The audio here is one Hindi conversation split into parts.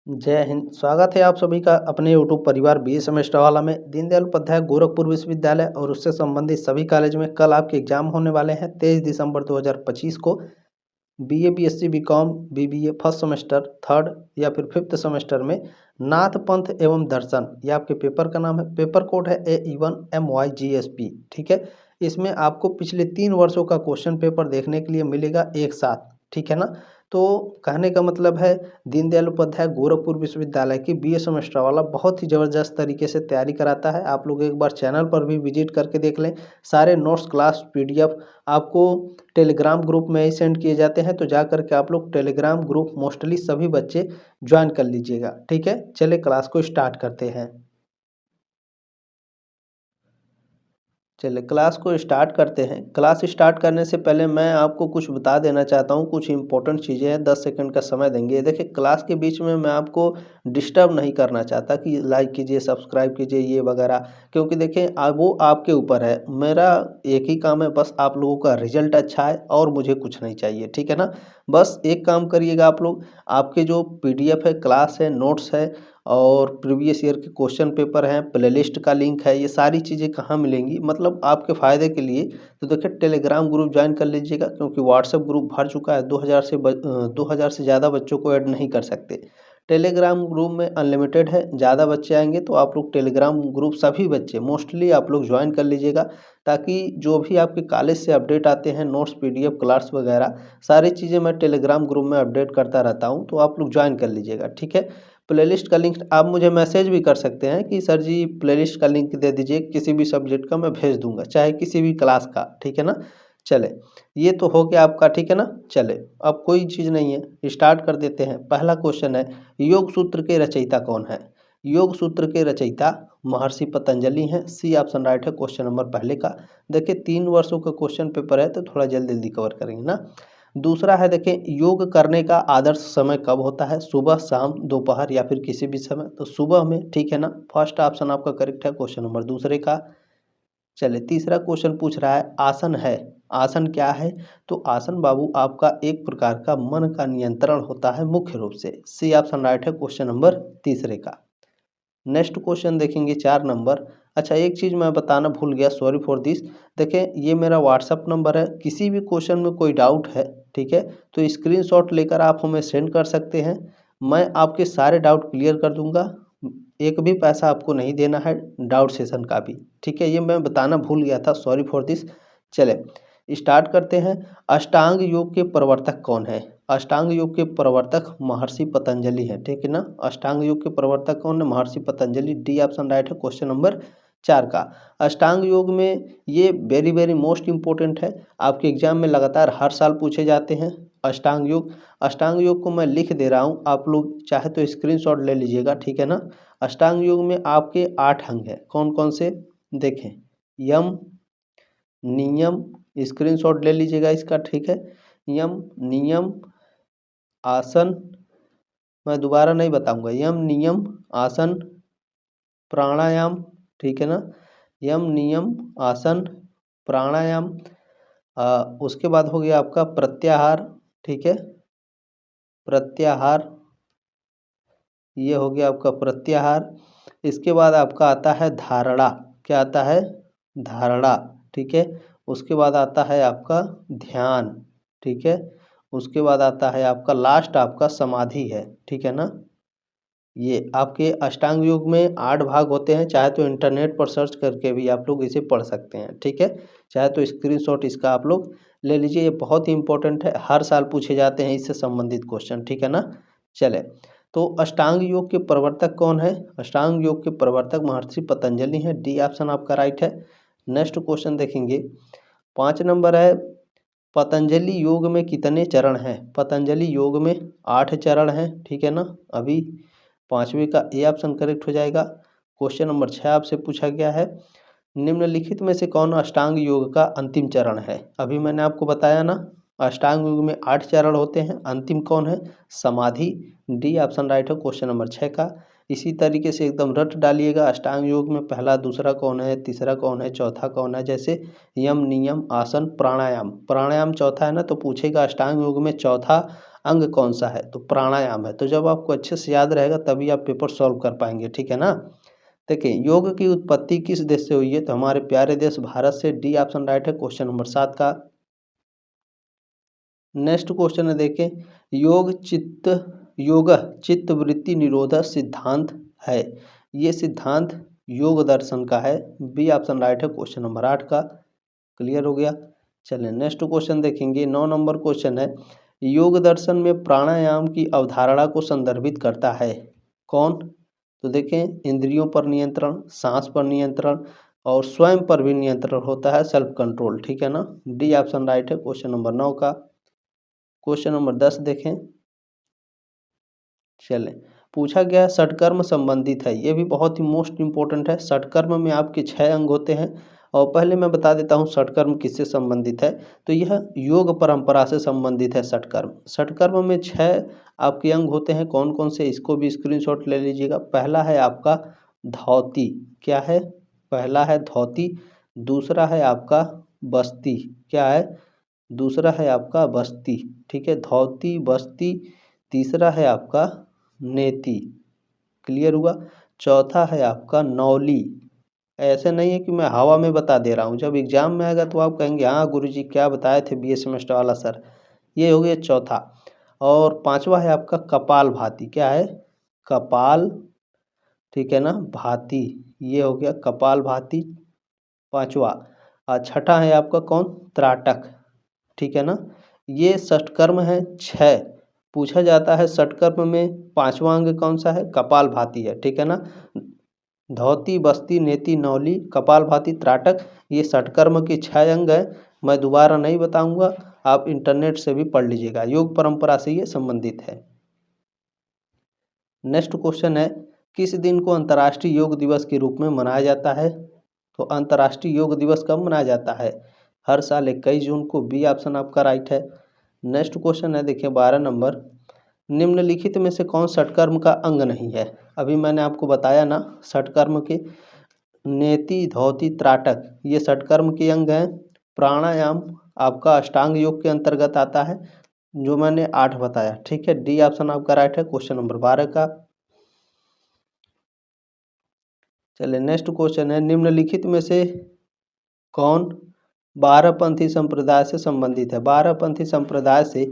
जय हिंद। स्वागत है आप सभी का अपने यूट्यूब परिवार बीए सेमेस्टर वाला में। दीनदयाल उपाध्याय गोरखपुर विश्वविद्यालय और उससे संबंधित सभी कॉलेज में कल आपके एग्जाम होने वाले हैं 23 दिसंबर 2025 को। BA, BSc, BCom, BBA first semester, third या फिर फिफ्थ सेमेस्टर में नाथ पंथ एवं दर्शन, ये आपके पेपर का नाम है। पेपर कोड है AE1MYGSP। ठीक है, इसमें आपको पिछले 3 वर्षों का क्वेश्चन पेपर देखने के लिए मिलेगा एक साथ। ठीक है ना। तो कहने का मतलब है दीनदयाल उपाध्याय गोरखपुर विश्वविद्यालय की बीए सेमेस्टर वाला बहुत ही ज़बरदस्त तरीके से तैयारी कराता है। आप लोग एक बार चैनल पर भी विजिट करके देख लें। सारे नोट्स, क्लास, पीडीएफ आपको टेलीग्राम ग्रुप में ही सेंड किए जाते हैं, तो जा करके आप लोग टेलीग्राम ग्रुप मोस्टली सभी बच्चे ज्वाइन कर लीजिएगा। ठीक है, चलिए क्लास को स्टार्ट करते हैं। चलिए क्लास को स्टार्ट करते हैं। क्लास स्टार्ट करने से पहले मैं आपको कुछ बता देना चाहता हूँ, कुछ इंपॉर्टेंट चीज़ें हैं। 10 सेकंड का समय देंगे। देखिए, क्लास के बीच में मैं आपको डिस्टर्ब नहीं करना चाहता कि लाइक कीजिए, सब्सक्राइब कीजिए, ये वगैरह, क्योंकि देखिए वो आपके ऊपर है। मेरा एक ही काम है, बस आप लोगों का रिजल्ट अच्छा है और मुझे कुछ नहीं चाहिए। ठीक है ना। बस एक काम करिएगा आप लोग, आपके जो पीडीएफ है, क्लास है, नोट्स है और प्रीवियस ईयर के क्वेश्चन पेपर हैं, प्लेलिस्ट का लिंक है, ये सारी चीज़ें कहाँ मिलेंगी, मतलब आपके फ़ायदे के लिए। तो देखिए, टेलीग्राम ग्रुप ज्वाइन कर लीजिएगा, क्योंकि व्हाट्सएप ग्रुप भर चुका है। 2000 से ज़्यादा बच्चों को ऐड नहीं कर सकते। टेलीग्राम ग्रुप में अनलिमिटेड है, ज़्यादा बच्चे आएंगे तो आप लोग टेलीग्राम ग्रुप सभी बच्चे मोस्टली आप लोग ज्वाइन कर लीजिएगा, ताकि जो भी आपके कॉलेज से अपडेट आते हैं, नोट्स, पीडीएफ, क्लास वगैरह, सारी चीज़ें मैं टेलीग्राम ग्रुप में अपडेट करता रहता हूँ, तो आप लोग ज्वाइन कर लीजिएगा। ठीक है। प्लेलिस्ट का लिंक आप मुझे मैसेज भी कर सकते हैं कि सर जी प्लेलिस्ट का लिंक दे दीजिए, किसी भी सब्जेक्ट का मैं भेज दूंगा, चाहे किसी भी क्लास का। ठीक है ना। चले, ये तो हो गया आपका। ठीक है ना। चले, अब कोई चीज़ नहीं है, स्टार्ट कर देते हैं। पहला क्वेश्चन है, योग सूत्र के रचयिता कौन है? योग सूत्र के रचयिता महर्षि पतंजलि हैं। सी ऑप्शन राइट है क्वेश्चन नंबर पहले का। देखिए, 3 वर्षों का क्वेश्चन पेपर है, तो थोड़ा जल्दी जल्दी कवर करेंगे ना। दूसरा है, देखें, योग करने का आदर्श समय कब होता है? सुबह, शाम, दोपहर या फिर किसी भी समय? तो सुबह में। ठीक है ना। फर्स्ट ऑप्शन आपका करेक्ट है क्वेश्चन नंबर दूसरे का। चलिए, तीसरा क्वेश्चन पूछ रहा है, आसन है। आसन क्या है? तो आसन बाबू आपका एक प्रकार का मन का नियंत्रण होता है मुख्य रूप से। सी ऑप्शन राइट है क्वेश्चन नंबर तीसरे का। नेक्स्ट क्वेश्चन देखेंगे 4 नंबर। अच्छा, एक चीज़ मैं बताना भूल गया, सॉरी फॉर दिस। देखें, ये मेरा व्हाट्सअप नंबर है, किसी भी क्वेश्चन में कोई डाउट है, ठीक है, तो स्क्रीनशॉट लेकर आप हमें सेंड कर सकते हैं। मैं आपके सारे डाउट क्लियर कर दूंगा। एक भी पैसा आपको नहीं देना है डाउट सेशन का भी। ठीक है, ये मैं बताना भूल गया था, सॉरी फॉर दिस। चले स्टार्ट करते हैं। अष्टांग योग के प्रवर्तक कौन है? अष्टांग योग के प्रवर्तक महर्षि पतंजलि है। ठीक है ना। अष्टांग योग के प्रवर्तक कौन है? महर्षि पतंजलि। डी ऑप्शन राइट है क्वेश्चन नंबर 4 का। अष्टांग योग में ये वेरी वेरी मोस्ट इंपॉर्टेंट है, आपके एग्जाम में लगातार हर साल पूछे जाते हैं अष्टांग योग। अष्टांग योग को मैं लिख दे रहा हूँ, आप लोग चाहे तो स्क्रीनशॉट ले लीजिएगा। ठीक है ना। अष्टांग योग में आपके 8 अंग हैं। कौन कौन से? देखें, यम, नियम, स्क्रीनशॉट ले लीजिएगा इसका। ठीक है, यम, नियम, आसन, मैं दोबारा नहीं बताऊंगा, यम, नियम, आसन, प्राणायाम। ठीक है ना। यम, नियम, आसन, प्राणायाम। उसके बाद हो गया आपका प्रत्याहार। ठीक है, प्रत्याहार, ये हो गया आपका प्रत्याहार। इसके बाद आपका आता है धारणा। क्या आता है? धारणा। ठीक है, उसके बाद आता है आपका ध्यान। ठीक है, उसके बाद आता है आपका लास्ट, आपका समाधि है। ठीक है ना। ये आपके अष्टांग योग में 8 भाग होते हैं, चाहे तो इंटरनेट पर सर्च करके भी आप लोग इसे पढ़ सकते हैं। ठीक है, चाहे तो स्क्रीनशॉट इसका आप लोग ले लीजिए, ये बहुत ही इंपॉर्टेंट है, हर साल पूछे जाते हैं इससे संबंधित क्वेश्चन। ठीक है ना। चले, तो अष्टांग योग के प्रवर्तक कौन है? अष्टांग योग के प्रवर्तक महर्षि पतंजलि हैं। डी ऑप्शन आपका राइट है। नेक्स्ट क्वेश्चन देखेंगे, 5 नंबर है, पतंजलि योग में कितने चरण हैं? पतंजलि योग में 8 चरण हैं। ठीक है ना। अभी 5वें का ए ऑप्शन करेक्ट हो जाएगा। क्वेश्चन नंबर 6 आपसे पूछा गया है, निम्नलिखित में से कौन अष्टांग योग का अंतिम चरण है? अभी मैंने आपको बताया ना, अष्टांग योग में 8 चरण होते हैं, अंतिम कौन है? समाधि। डी ऑप्शन राइट है क्वेश्चन नंबर 6 का। इसी तरीके से एकदम रट डालिएगा, अष्टांग योग में पहला, दूसरा कौन है, तीसरा कौन है, चौथा कौन है। जैसे यम, नियम, आसन, प्राणायाम। प्राणायाम चौथा है ना, तो पूछेगा अष्टांग योग में चौथा अंग कौन सा है? तो प्राणायाम है। तो जब आपको अच्छे से याद रहेगा तभी आप पेपर सॉल्व कर पाएंगे, ठीक है ना। देखिए, योग की उत्पत्ति किस देश से हुई है? तो हमारे प्यारे देश भारत से। डी ऑप्शन राइट है क्वेश्चन नंबर 7 का। नेक्स्ट क्वेश्चन है, देखें, योग चित्त वृत्ति निरोध सिद्धांत है। ये सिद्धांत योग दर्शन का है। बी ऑप्शन राइट है क्वेश्चन नंबर 8 का। क्लियर हो गया। चलिए नेक्स्ट क्वेश्चन देखेंगे। 9 नंबर क्वेश्चन है, योग दर्शन में प्राणायाम की अवधारणा को संदर्भित करता है कौन? तो देखें, इंद्रियों पर नियंत्रण, सांस पर नियंत्रण और स्वयं पर भी नियंत्रण होता है, सेल्फ कंट्रोल, ठीक है ना। डी ऑप्शन राइट है क्वेश्चन नंबर 9 का। क्वेश्चन नंबर 10 देखें। चलें, पूछा गया षटकर्म संबंधित है। ये भी बहुत ही मोस्ट इंपॉर्टेंट है। षटकर्म में आपके 6 अंग होते हैं और पहले मैं बता देता हूँ षटकर्म किससे संबंधित है। तो यह योग परंपरा से संबंधित है षटकर्म। षटकर्म में 6 आपके अंग होते हैं। कौन कौन से, इसको भी स्क्रीनशॉट ले लीजिएगा। पहला है आपका धौती। क्या है? पहला है धौती। दूसरा है आपका बस्ती। क्या है? दूसरा है आपका बस्ती, ठीक है। धौती, बस्ती। तीसरा है आपका नेति। क्लियर हुआ। चौथा है आपका नौली। ऐसे नहीं है कि मैं हवा में बता दे रहा हूँ, जब एग्जाम में आएगा तो आप कहेंगे हाँ गुरुजी क्या बताए थे बीए सेमेस्टर वाला सर। ये हो गया चौथा। और पांचवा है आपका कपाल भाती। क्या है? कपाल, ठीक है ना, भाती। ये हो गया कपाल भाती, पांचवा। और छठा है आपका कौन? त्राटक, ठीक है ना। ये षटकर्म है 6। पूछा जाता है षटकर्म में पांचवा अंग कौन सा है? कपाल भाती है, ठीक है ना। धौती, बस्ती, नेति, नौली, कपाल भाती, त्राटक, ये षटकर्म के 6 अंग हैं। मैं दोबारा नहीं बताऊंगा, आप इंटरनेट से भी पढ़ लीजिएगा। योग परंपरा से ये संबंधित है। नेक्स्ट क्वेश्चन है, किस दिन को अंतर्राष्ट्रीय योग दिवस के रूप में मनाया जाता है? तो अंतर्राष्ट्रीय योग दिवस कब मनाया जाता है? हर साल 21 जून को। बी ऑप्शन आपका राइट है। नेक्स्ट क्वेश्चन है, देखिए 12 नंबर, निम्नलिखित में से कौन षटकर्म का अंग नहीं है? अभी मैंने आपको बताया ना षटकर्म के, नेति, धौती, त्राटक ये षटकर्म के अंग हैं। प्राणायाम आपका अष्टांग योग के अंतर्गत आता है, जो मैंने 8 बताया, ठीक है। डी ऑप्शन आपका राइट है क्वेश्चन नंबर 12 का। चलिए नेक्स्ट क्वेश्चन है, निम्नलिखित में से कौन 12पंथी संप्रदाय से संबंधित है? 12पंथी संप्रदाय से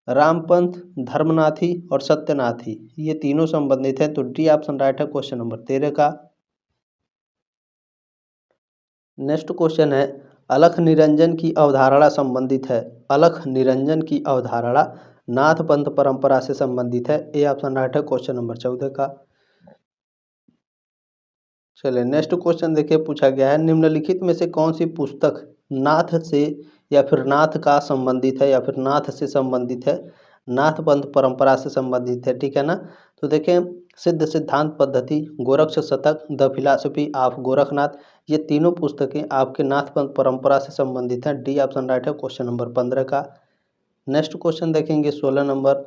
रामपंथ, धर्मनाथी और सत्यनाथी ये तीनों संबंधित हैं। तो डी ऑप्शन राइट है क्वेश्चन नंबर 13 का। नेक्स्ट क्वेश्चन है, अलख निरंजन की अवधारणा संबंधित है। अलख निरंजन की अवधारणा नाथ पंथ परंपरा से संबंधित है। ए ऑप्शन राइट है क्वेश्चन नंबर 14 का। चलिए नेक्स्ट क्वेश्चन देखिए, पूछा गया है निम्नलिखित में से कौन सी पुस्तक नाथ से या फिर नाथ का संबंधित है या फिर नाथ से संबंधित है, नाथ पंथ परंपरा से संबंधित है, ठीक है ना। तो देखें, सिद्ध सिद्धांत पद्धति, गोरक्ष शतक, द फिलॉसफी ऑफ गोरखनाथ, ये तीनों पुस्तकें आपके नाथ पंथ परंपरा से संबंधित हैं। डी ऑप्शन राइट है क्वेश्चन नंबर 15 का। नेक्स्ट क्वेश्चन देखेंगे 16 नंबर,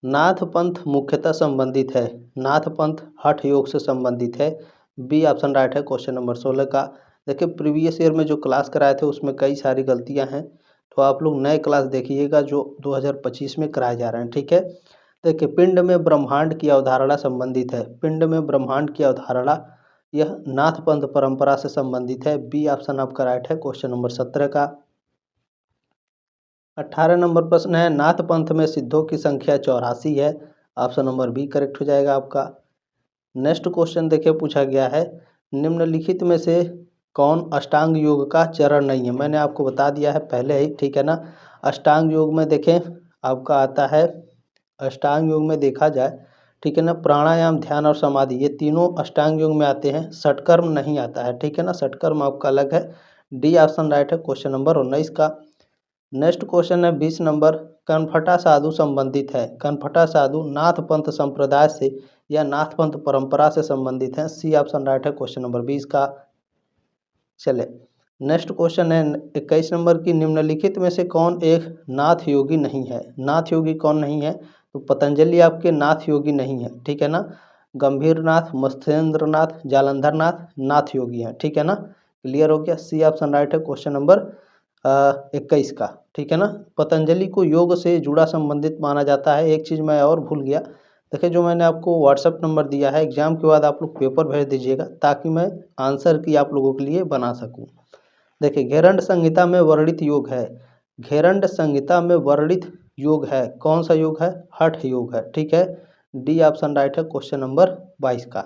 नाथ पंथ मुख्यतः संबंधित है, नाथ पंथ हठ योग से संबंधित है। बी ऑप्शन राइट है क्वेश्चन नंबर 16 का। देखिए प्रीवियस ईयर में जो क्लास कराए थे उसमें कई सारी गलतियां हैं, तो आप लोग नए क्लास देखिएगा जो 2025 में कराए जा रहे हैं, ठीक है। देखिए, पिंड में ब्रह्मांड की अवधारणा संबंधित है। पिंड में ब्रह्मांड की अवधारणा यह नाथ पंथ परंपरा से संबंधित है। बी ऑप्शन आपका राइट है क्वेश्चन नंबर 17 का। 18 नंबर प्रश्न है, नाथ पंथ में सिद्धों की संख्या 84 है। ऑप्शन नंबर बी करेक्ट हो जाएगा आपका। नेक्स्ट क्वेश्चन देखिए, पूछा गया है निम्नलिखित में से कौन अष्टांग योग का चरण नहीं है? मैंने आपको बता दिया है पहले ही, ठीक है ना। अष्टांग योग में देखें आपका आता है, अष्टांग योग में देखा जाए, ठीक है ना, प्राणायाम, ध्यान और समाधि ये तीनों अष्टांग योग में आते हैं। षटकर्म नहीं आता है, ठीक है ना, षटकर्म आपका अलग है। डी ऑप्शन राइट है क्वेश्चन नंबर 19 का। नेक्स्ट क्वेश्चन है 20 नंबर, कनफटा साधु संबंधित है। कनफटा साधु नाथ पंथ संप्रदाय से या नाथ पंथ परंपरा से संबंधित है। सी ऑप्शन राइट है क्वेश्चन नंबर 20 का। चले नेक्स्ट क्वेश्चन है 21 नंबर की, निम्नलिखित में से कौन एक नाथ योगी नहीं है? नाथ योगी कौन नहीं है? तो पतंजलि आपके नाथ योगी नहीं है, ठीक है ना। गंभीर नाथ, मत्स्येंद्र नाथ, जालंधर नाथ नाथ योगी हैं, ठीक है ना। क्लियर हो गया। सी ऑप्शन राइट है क्वेश्चन नंबर 21 का, ठीक है ना। पतंजलि को योग से जुड़ा संबंधित माना जाता है। एक चीज़ मैं और भूल गया, देखिए जो मैंने आपको व्हाट्सएप नंबर दिया है, एग्ज़ाम के बाद आप लोग पेपर भेज दीजिएगा ताकि मैं आंसर की आप लोगों के लिए बना सकूँ। देखिए घेरंड संहिता में वर्णित योग है, घेरंड संहिता में वर्णित योग है, कौन सा योग है? हठ योग है, ठीक है। डी ऑप्शन राइट है क्वेश्चन नंबर 22 का।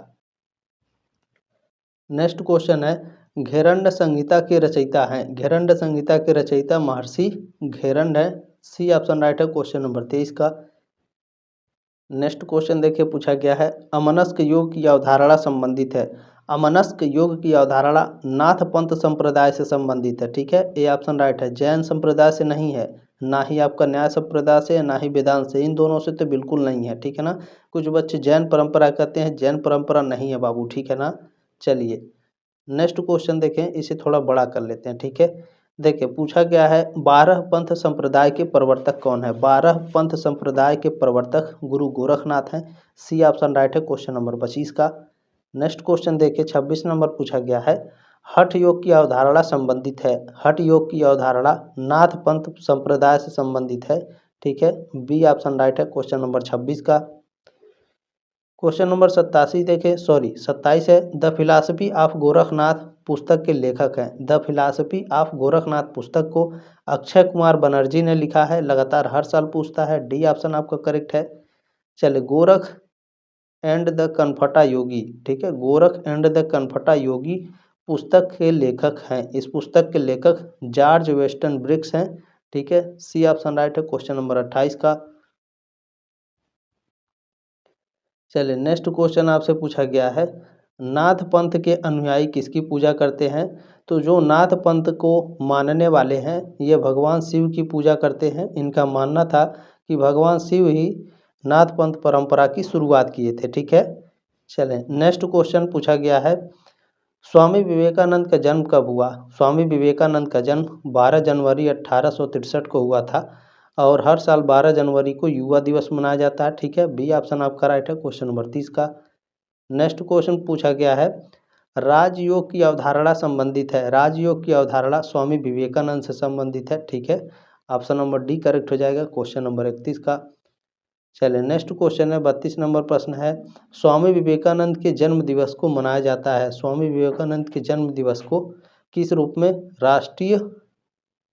नेक्स्ट क्वेश्चन है, घेरंड संहिता के रचयिता हैं, घेरंड संहिता के रचयिता महर्षि घेरंड है। सी ऑप्शन राइट है क्वेश्चन नंबर 23 का। नेक्स्ट क्वेश्चन देखिए पूछा गया है, अमनस्क योग की अवधारणा संबंधित है, अमनस्क योग की अवधारणा नाथ पंथ संप्रदाय से संबंधित है, ठीक है। ए ऑप्शन राइट है, जैन संप्रदाय से नहीं है, ना ही आपका न्याय संप्रदाय से, ना ही वेदांत से, इन दोनों से तो बिल्कुल नहीं है, ठीक है ना। कुछ बच्चे जैन परंपरा कहते हैं, जैन परंपरा नहीं है बाबू, ठीक है ना। चलिए नेक्स्ट क्वेश्चन देखें, इसे थोड़ा बड़ा कर लेते हैं, ठीक है। देखिए पूछा गया है, 12 पंथ संप्रदाय के प्रवर्तक कौन है? 12 पंथ संप्रदाय के प्रवर्तक गुरु गोरखनाथ हैं। सी ऑप्शन राइट है क्वेश्चन नंबर 25 का। नेक्स्ट क्वेश्चन देखिए 26 नंबर पूछा गया है, हठ योग की अवधारणा संबंधित है, हठ योग की अवधारणा नाथ पंथ संप्रदाय से संबंधित है, ठीक है। बी ऑप्शन राइट है क्वेश्चन नंबर 26 का। क्वेश्चन नंबर 87 देखें, सॉरी 27 है, द फिलासफी ऑफ गोरखनाथ पुस्तक के लेखक हैं, द फिलासफी ऑफ गोरखनाथ पुस्तक को अक्षय कुमार बनर्जी ने लिखा है, लगातार हर साल पूछता है। डी ऑप्शन आपका करेक्ट है। चलिए गोरख एंड द कनफटा योगी, ठीक है, गोरख एंड द कनफटा योगी पुस्तक के लेखक हैं, इस पुस्तक के लेखक जॉर्ज वेस्टन ब्रिक्स हैं, ठीक है। सी ऑप्शन राइट है क्वेश्चन नंबर 28 का। चलिए नेक्स्ट क्वेश्चन आपसे पूछा गया है, नाथ पंथ के अनुयायी किसकी पूजा करते हैं? तो जो नाथ पंथ को मानने वाले हैं ये भगवान शिव की पूजा करते हैं। इनका मानना था कि भगवान शिव ही नाथ पंथ परंपरा की शुरुआत किए थे, ठीक है। चलें नेक्स्ट क्वेश्चन पूछा गया है, स्वामी विवेकानंद का जन्म कब हुआ? स्वामी विवेकानंद का जन्म 12 जनवरी 1863 को हुआ था और हर साल 12 जनवरी को युवा दिवस मनाया जाता है, ठीक है। बी ऑप्शन आपका राइट है क्वेश्चन नंबर 30 का। नेक्स्ट क्वेश्चन पूछा गया है, राजयोग की अवधारणा संबंधित है, राजयोग की अवधारणा स्वामी विवेकानंद से संबंधित है, ठीक है। ऑप्शन नंबर डी करेक्ट हो जाएगा क्वेश्चन नंबर 31 का। चलिए नेक्स्ट क्वेश्चन है 32 नंबर प्रश्न है, स्वामी विवेकानंद के जन्म दिवस को मनाया जाता है, स्वामी विवेकानंद के जन्म दिवस को किस रूप में? राष्ट्रीय,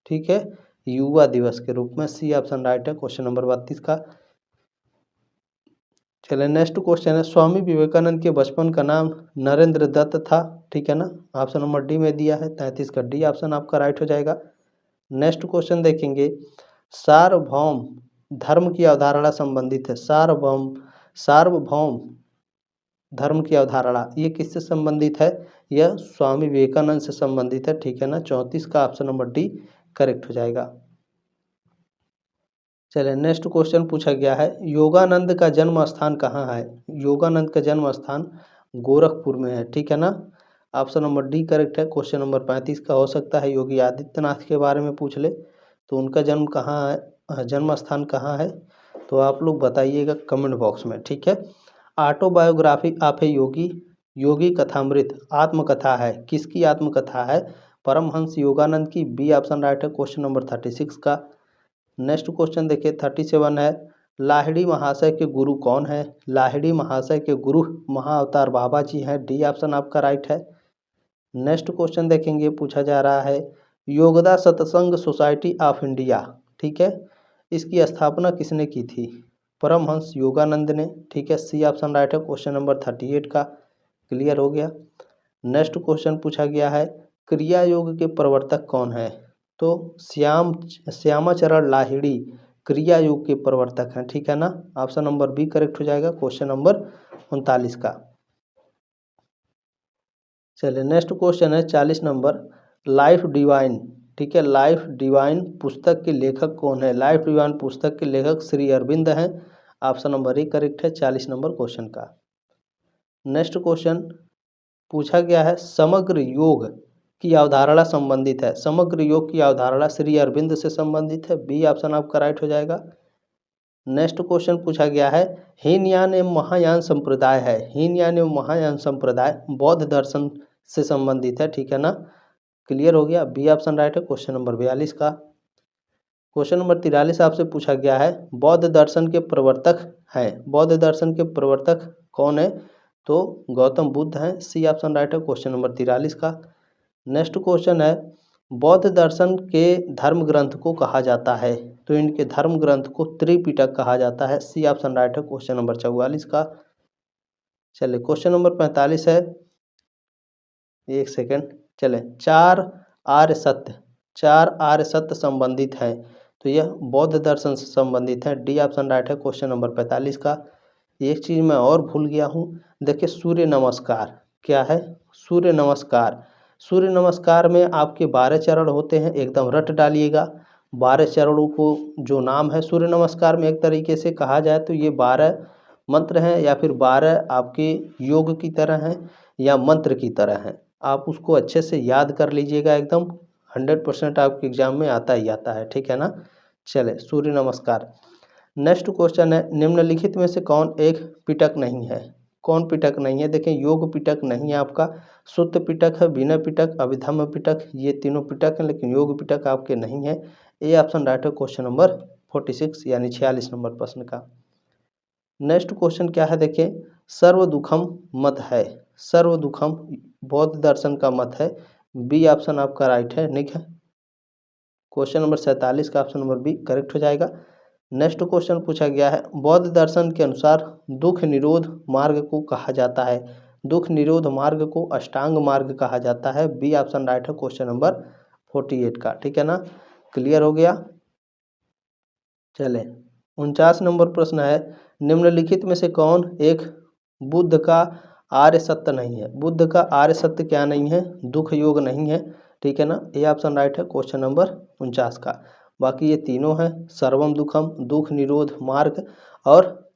ठीक है, युवा दिवस के रूप में। सी ऑप्शन राइट है क्वेश्चन नंबर 32 का। चलिए नेक्स्ट क्वेश्चन है, स्वामी विवेकानंद के बचपन का नाम नरेंद्र दत्त था, ठीक है ना। ऑप्शन नंबर डी में दिया है 33 का, डी ऑप्शन आपका राइट हो जाएगा। नेक्स्ट क्वेश्चन देखेंगे, सार्वभौम धर्म की अवधारणा संबंधित है, सार्वभौम, सार्वभौम धर्म की अवधारणा ये किससे संबंधित है? यह स्वामी विवेकानंद से संबंधित है, ठीक है ना। 34 का ऑप्शन नंबर डी करेक्ट हो जाएगा। चलिए नेक्स्ट क्वेश्चन पूछा गया है, योगानंद का जन्म स्थान कहाँ है? योगानंद का जन्म स्थान गोरखपुर में है, ठीक है ना। ऑप्शन नंबर डी करेक्ट है क्वेश्चन नंबर 35 का। हो सकता है योगी आदित्यनाथ के बारे में पूछ ले तो उनका जन्म कहाँ है, जन्म स्थान कहाँ है, तो आप लोग बताइएगा कमेंट बॉक्स में, ठीक है। ऑटोबायोग्राफी ऑफ ए योगी, योगी कथामृत आत्मकथा है, किसकी आत्मकथा है? परमहंस योगानंद की। बी ऑप्शन राइट है क्वेश्चन नंबर 36 का। नेक्स्ट क्वेश्चन देखिए 37 है, लाहिड़ी महाशय के गुरु कौन है? लाहिड़ी महाशय के गुरु महाअवतार बाबा जी हैं। डी ऑप्शन आपका राइट है। नेक्स्ट क्वेश्चन देखेंगे, पूछा जा रहा है, योगदा सत्संग सोसाइटी ऑफ इंडिया, ठीक है, इसकी स्थापना किसने की थी? परमहंस योगानंद ने, ठीक है। सी ऑप्शन राइट है क्वेश्चन नंबर 38 का। क्लियर हो गया। नेक्स्ट क्वेश्चन पूछा गया है, क्रिया योग के प्रवर्तक कौन है? तो श्यामाचरण लाहिड़ी क्रिया योग के प्रवर्तक हैं, ठीक है ना। ऑप्शन नंबर बी करेक्ट हो जाएगा क्वेश्चन नंबर 39 का। चलिए नेक्स्ट क्वेश्चन है 40 नंबर, लाइफ डिवाइन, ठीक है, लाइफ डिवाइन पुस्तक के लेखक कौन है? लाइफ डिवाइन पुस्तक के लेखक श्री अरविंद हैं। ऑप्शन नंबर ए करेक्ट है 40 नंबर क्वेश्चन का। नेक्स्ट क्वेश्चन पूछा गया है, समग्र योग की अवधारणा संबंधित है, समग्र योग की अवधारणा श्री अरविंद से संबंधित है। बी ऑप्शन आपका राइट हो जाएगा। नेक्स्ट क्वेश्चन पूछा गया है, हीनयान एवं महायान संप्रदाय है, हीनयान एवं महायान संप्रदाय बौद्ध दर्शन से संबंधित है, ठीक है ना। क्लियर हो गया, बी ऑप्शन राइट है क्वेश्चन नंबर 42 का। क्वेश्चन नंबर 43 आपसे पूछा गया है बौद्ध दर्शन के प्रवर्तक हैं, बौद्ध दर्शन के प्रवर्तक कौन है? तो गौतम बुद्ध हैं, सी ऑप्शन राइट है क्वेश्चन नंबर 43 का। नेक्स्ट क्वेश्चन है बौद्ध दर्शन के धर्म ग्रंथ को कहा जाता है, तो इनके धर्म ग्रंथ को त्रिपिटक कहा जाता है, सी ऑप्शन राइट है क्वेश्चन नंबर 44 का। चलिए क्वेश्चन नंबर 45 है, एक सेकेंड, चले, चार आर्य सत्य संबंधित हैं, तो यह बौद्ध दर्शन से संबंधित है, डी ऑप्शन राइट है क्वेश्चन नंबर 45 का। एक चीज़ मैं और भूल गया हूँ, देखिए सूर्य नमस्कार क्या है? सूर्य नमस्कार, सूर्य नमस्कार में आपके 12 चरण होते हैं, एकदम रट डालिएगा। 12 चरणों को जो नाम है सूर्य नमस्कार में, एक तरीके से कहा जाए तो ये 12 मंत्र हैं या फिर 12 आपके योग की तरह हैं या मंत्र की तरह हैं। आप उसको अच्छे से याद कर लीजिएगा, एकदम 100% आपके एग्जाम में आता ही आता है, ठीक है ना। चले सूर्य नमस्कार। नेक्स्ट क्वेश्चन है निम्नलिखित में से कौन एक पिटक नहीं है? कौन पिटक नहीं है? देखिए योग पिटक नहीं है आपका, शुद्ध पिटक है, विनय पिटक, अभिधम्म पिटक, ये तीनों पिटक हैं, लेकिन योग पिटक आपके नहीं है। ए ऑप्शन राइट है क्वेश्चन नंबर 46 यानी 46 नंबर प्रश्न का। नेक्स्ट क्वेश्चन क्या है, देखिए सर्व दुखम मत है, सर्व दुखम बौद्ध दर्शन का मत है, बी ऑप्शन आपका राइट है, ठीक है। क्वेश्चन नंबर 47 का ऑप्शन नंबर बी करेक्ट हो जाएगा। नेक्स्ट क्वेश्चन पूछा गया है बौद्ध दर्शन के अनुसार दुख निरोध मार्ग को कहा जाता है, दुख निरोध मार्ग को अष्टांग मार्ग कहा जाता है, बी ऑप्शन राइट है क्वेश्चन नंबर 48 का, ठीक है ना। क्लियर हो गया। चले 49 नंबर प्रश्न है निम्नलिखित में से कौन एक बुद्ध का आर्य सत्य नहीं है? बुद्ध का आर्य सत्य क्या नहीं है? दुख योग नहीं है, ठीक है ना। ये ऑप्शन राइट है क्वेश्चन नंबर 49 का। बाकी ये तीनों हैं सर्वम दुखम, दुख निरोध मार्ग और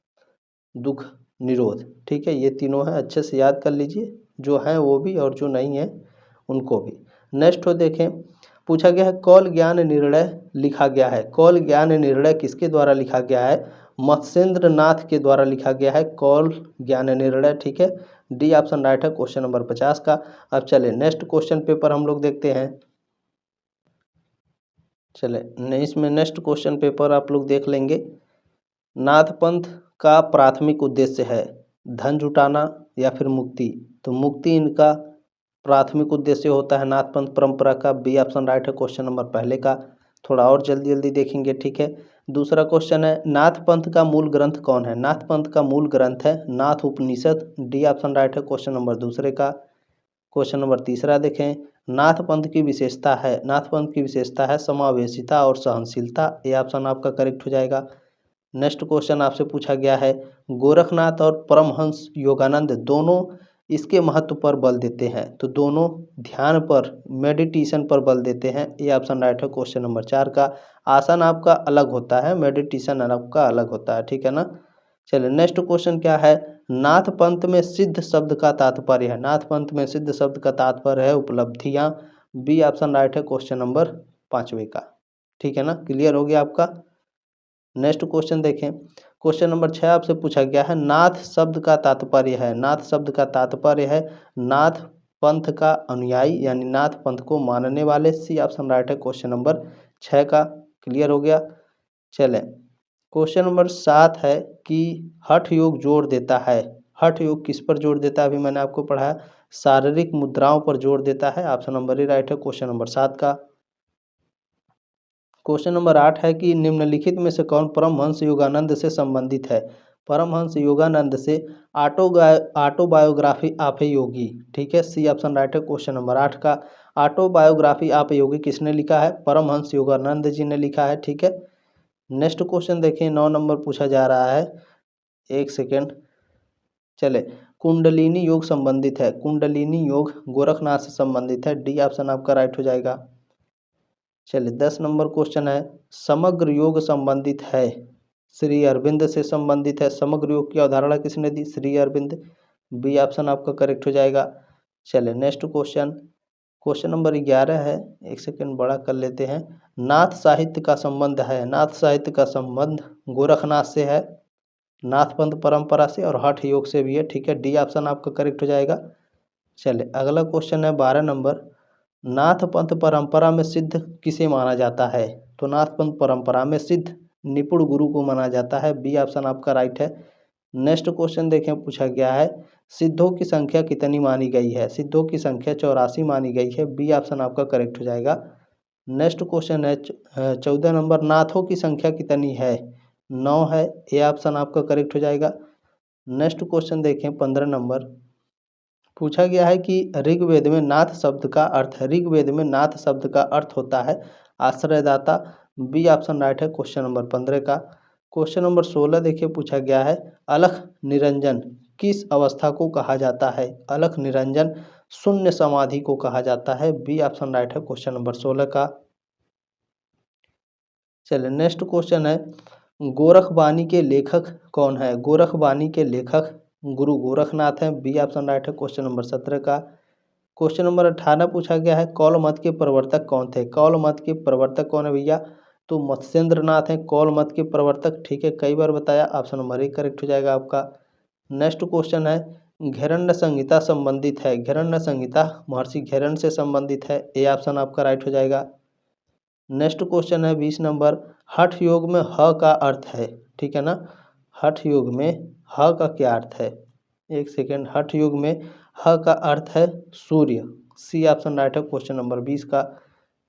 दुख निरोध, ठीक है, ये तीनों हैं, अच्छे से याद कर लीजिए, जो हैं वो भी और जो नहीं है उनको भी। नेक्स्ट हो देखें, पूछा गया है कौल ज्ञान निर्णय लिखा गया है, कौल ज्ञान निर्णय किसके द्वारा लिखा गया है? मत्स्येंद्र नाथ के द्वारा लिखा गया है कौल ज्ञान निर्णय, ठीक है, डी ऑप्शन राइट है क्वेश्चन नंबर 50 का। अब चले नेक्स्ट क्वेश्चन पेपर हम लोग देखते हैं। चले इसमें नेक्स्ट क्वेश्चन पेपर आप लोग देख लेंगे। नाथ पंथ का प्राथमिक उद्देश्य है धन जुटाना या फिर मुक्ति, तो मुक्ति इनका प्राथमिक उद्देश्य होता है नाथ पंथ परंपरा का, बी ऑप्शन राइट है क्वेश्चन नंबर पहले का। थोड़ा और जल्दी जल्दी देखेंगे, ठीक है। दूसरा क्वेश्चन है नाथ पंथ का मूल ग्रंथ कौन है? नाथ पंथ का मूल ग्रंथ है नाथ उपनिषद, डी ऑप्शन राइट है क्वेश्चन नंबर दूसरे का। क्वेश्चन नंबर तीसरा देखें, नाथ पंथ की विशेषता है, नाथ पंथ की विशेषता है समावेशिता और सहनशीलता, ये ऑप्शन आपका करेक्ट हो जाएगा। नेक्स्ट क्वेश्चन आपसे पूछा गया है गोरखनाथ और परमहंस योगानंद दोनों इसके महत्व पर बल देते हैं, तो दोनों ध्यान पर मेडिटेशन पर बल देते हैं, ये ऑप्शन राइट है क्वेश्चन नंबर 4 का। आसन आपका अलग होता है, मेडिटेशन आपका अलग होता है, ठीक है ना। चलिए नेक्स्ट क्वेश्चन क्या है, नाथ पंथ में सिद्ध शब्द का तात्पर्य है, नाथ पंथ में सिद्ध शब्द का तात्पर्य है उपलब्धियां, बी ऑप्शन राइट है क्वेश्चन नंबर 5वें का, ठीक है ना। क्लियर हो गया आपका। नेक्स्ट क्वेश्चन देखें, क्वेश्चन नंबर 6 आपसे पूछा गया है नाथ शब्द का तात्पर्य है, नाथ शब्द का तात्पर्य है नाथ पंथ का अनुयायी यानी नाथ पंथ को मानने वाले, सी ऑप्शन राइट है क्वेश्चन नंबर 6 का। क्लियर हो गया। चलें क्वेश्चन नंबर 7 है कि हठ योग जोर देता है, हठ योग किस पर जोर देता है? अभी मैंने आपको पढ़ाया शारीरिक मुद्राओं पर जोर देता है, ऑप्शन नंबर ही राइट है क्वेश्चन नंबर 7 का। क्वेश्चन नंबर 8 है कि निम्नलिखित में से कौन परमहंस योगानंद से संबंधित है? परमहंस योगानंद से ऑटोबायोग्राफी ऑफ ए योगी, ठीक है, सी ऑप्शन राइट है क्वेश्चन नंबर 8 का। ऑटोबायोग्राफी ऑफ ए योगी किसने लिखा है? परमहंस योगानंद जी ने लिखा है, ठीक है। नेक्स्ट क्वेश्चन देखिए 9 नंबर पूछा जा रहा है, एक सेकेंड, चले कुंडलिनी योग संबंधित है, कुंडलिनी योग गोरखनाथ से संबंधित है, डी ऑप्शन आपका राइट हो जाएगा। चलिए 10 नंबर क्वेश्चन है समग्र योग संबंधित है, श्री अरविंद से संबंधित है, समग्र योग की अवधारणा किसने दी? श्री अरविंद, बी ऑप्शन आपका करेक्ट हो जाएगा। चलिए नेक्स्ट क्वेश्चन, क्वेश्चन नंबर 11 है, एक सेकेंड बड़ा कर लेते हैं। नाथ साहित्य का संबंध है, नाथ साहित्य का संबंध गोरखनाथ से है, नाथ पंथ परंपरा से और हठ योग से भी है, ठीक है, डी ऑप्शन आपका करेक्ट हो जाएगा। चलिए अगला क्वेश्चन है 12 नंबर, नाथ पंथ परंपरा में सिद्ध किसे माना जाता है? तो नाथ पंथ परंपरा में सिद्ध निपुण गुरु को माना जाता है। बी ऑप्शन आपका राइट है। नेक्स्ट क्वेश्चन देखें, पूछा गया है सिद्धों की संख्या कितनी मानी गई है? सिद्धों की संख्या 84 मानी गई है। बी ऑप्शन आपका करेक्ट हो जाएगा। नेक्स्ट क्वेश्चन है 14 नंबर, नाथों की संख्या कितनी है? 9 है। ए ऑप्शन आपका करेक्ट हो जाएगा। नेक्स्ट क्वेश्चन देखें 15 नंबर, पूछा गया है कि ऋग्वेद में नाथ शब्द का अर्थ है, ऋग्वेद में नाथ शब्द का अर्थ होता है आश्रयदाता। बी ऑप्शन राइट है क्वेश्चन नंबर 15 का। क्वेश्चन नंबर 16 देखिए, पूछा गया है अलख निरंजन किस अवस्था को कहा जाता है? अलख निरंजन शून्य समाधि को कहा जाता है। बी ऑप्शन राइट है क्वेश्चन नंबर 16 का। चलिए नेक्स्ट क्वेश्चन है गोरखबानी के लेखक कौन है? गोरखबानी के लेखक गुरु गोरखनाथ हैं। बी ऑप्शन राइट है क्वेश्चन नंबर 17 का। क्वेश्चन नंबर 18 पूछा गया है कौल मत के प्रवर्तक कौन थे? कौल मत के प्रवर्तक कौन है भैया? तो मत्स्येंद्र नाथ हैं कौल मत के प्रवर्तक। ठीक है, कई बार बताया, ऑप्शन नंबर 1 करेक्ट हो जाएगा आपका। नेक्स्ट क्वेश्चन है घेरण्य संहिता संबंधित है, घेरण्य संहिता महर्षि घेरण्य से संबंधित है। ए ऑप्शन आपका राइट हो जाएगा। नेक्स्ट क्वेश्चन है 20 नंबर, हठ योग में ह का अर्थ है, ठीक है ना, हठ योग में ह का क्या अर्थ है? एक सेकेंड, हठ योग में ह का अर्थ है सूर्य। सी ऑप्शन राइट है क्वेश्चन नंबर 20 का।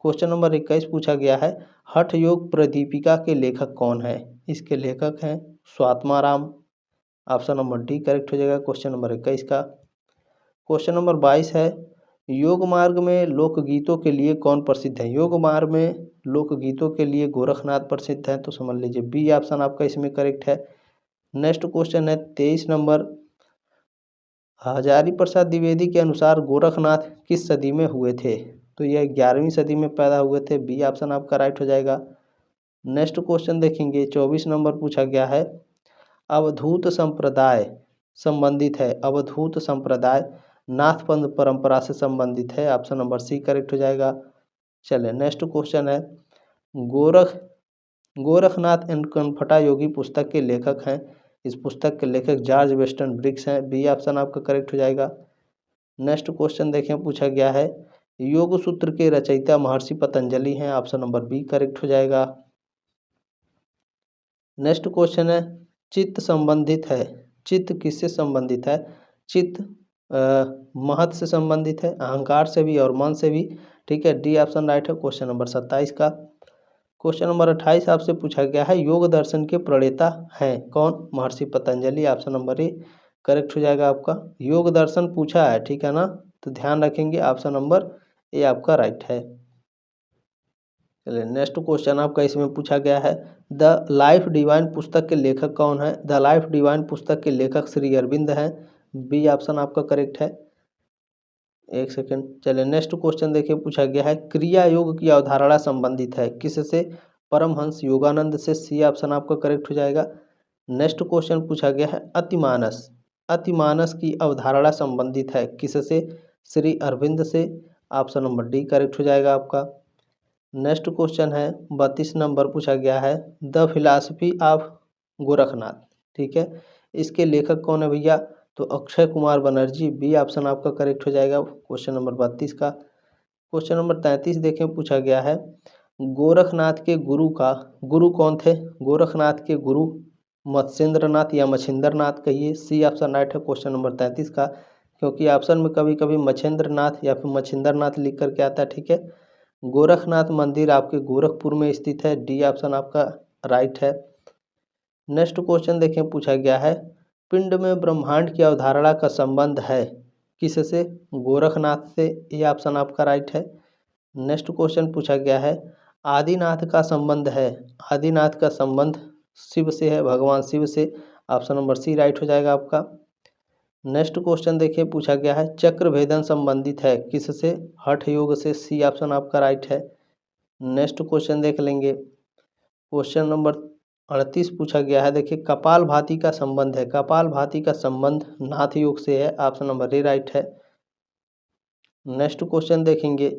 क्वेश्चन नंबर 21 पूछा गया है हठ योग प्रदीपिका के लेखक कौन है? इसके लेखक हैं Swatmarama. Option number D correct हो जाएगा क्वेश्चन नंबर 21 का। क्वेश्चन नंबर 22 है योग मार्ग में लोकगीतों के लिए कौन प्रसिद्ध है? योग मार्ग में लोकगीतों के लिए गोरखनाथ प्रसिद्ध है, तो समझ लीजिए बी ऑप्शन आपका इसमें करेक्ट है। नेक्स्ट क्वेश्चन है 23 नंबर, हजारी प्रसाद द्विवेदी के अनुसार गोरखनाथ किस सदी में हुए थे? तो यह 11वीं सदी में पैदा हुए थे। बी ऑप्शन आपका राइट हो जाएगा। नेक्स्ट क्वेश्चन देखेंगे 24 नंबर, पूछा गया है अवधूत संप्रदाय संबंधित है, अवधूत संप्रदाय नाथपंथ परंपरा से संबंधित है। ऑप्शन नंबर सी करेक्ट हो जाएगा। चलिए नेक्स्ट क्वेश्चन है गोरखनाथ एंड कनफटा योगी पुस्तक के लेखक हैं, इस पुस्तक के लेखक जॉर्ज वेस्टन ब्रिक्स हैं। बी ऑप्शन आपका करेक्ट हो जाएगा। नेक्स्ट क्वेश्चन देखें, पूछा गया है योग सूत्र के रचयिता महर्षि पतंजलि हैं। ऑप्शन नंबर बी करेक्ट हो जाएगा। नेक्स्ट क्वेश्चन है चित्त संबंधित है, चित्त किससे संबंधित है? चित्त महत से संबंधित है, अहंकार से भी और मन से भी। ठीक है, डी ऑप्शन राइट है क्वेश्चन नंबर 27 का। क्वेश्चन नंबर 28 आपसे पूछा गया है योग दर्शन के प्रणेता हैं कौन? महर्षि Patanjali. Option number A correct हो जाएगा आपका। योग दर्शन पूछा है, ठीक है ना, तो ध्यान रखेंगे, ऑप्शन नंबर ए आपका राइट है। चलिए नेक्स्ट क्वेश्चन आपका इसमें पूछा गया है द लाइफ डिवाइन पुस्तक के लेखक कौन है? द लाइफ डिवाइन पुस्तक के लेखक श्री अरविंद हैं। बी ऑप्शन आपका करेक्ट है। एक सेकेंड, चलिए नेक्स्ट क्वेश्चन देखिए, पूछा गया है क्रिया योग की अवधारणा संबंधित है किससे? परमहंस योगानंद से। सी ऑप्शन आपका करेक्ट हो जाएगा। नेक्स्ट क्वेश्चन पूछा गया है अतिमानस, अतिमानस की अवधारणा संबंधित है किससे? श्री अरविंद से। ऑप्शन नंबर डी करेक्ट हो जाएगा आपका। नेक्स्ट क्वेश्चन है 32 नंबर, पूछा गया है द फिलॉसफी ऑफ गोरखनाथ, ठीक है, इसके लेखक कौन है भैया? तो अक्षय कुमार बनर्जी। बी ऑप्शन आपका करेक्ट हो जाएगा क्वेश्चन नंबर 32 का। क्वेश्चन नंबर 33 देखें, पूछा गया है गोरखनाथ के गुरु कौन थे? गोरखनाथ के गुरु मत्स्येंद्र नाथ या मच्छिंद्र नाथ कहिए। सी ऑप्शन राइट है क्वेश्चन नंबर 33 का, क्योंकि ऑप्शन में कभी कभी मच्छेंद्र नाथ या फिर मच्छिंद्र नाथ लिख करके आता है। ठीक है, गोरखनाथ मंदिर आपके गोरखपुर में स्थित है। डी ऑप्शन आपका राइट है। नेक्स्ट क्वेश्चन देखें, पूछा गया है पिंड में ब्रह्मांड की अवधारणा का संबंध है किससे? गोरखनाथ से। ये ऑप्शन आपका राइट है। नेक्स्ट क्वेश्चन पूछा गया है आदिनाथ का संबंध है, आदिनाथ का संबंध शिव से है, भगवान शिव से। ऑप्शन नंबर सी राइट हो जाएगा आपका। नेक्स्ट क्वेश्चन देखिए, पूछा गया है चक्र भेदन संबंधित है किससे? हठ योग से। सी ऑप्शन आपका राइट है। नेक्स्ट क्वेश्चन देख लेंगे, क्वेश्चन नंबर 38 पूछा गया है, देखिए कपाल भाती का संबंध है, कपाल भाती का संबंध नाथ योग से है। ऑप्शन नंबर ए राइट है। नेक्स्ट क्वेश्चन देखेंगे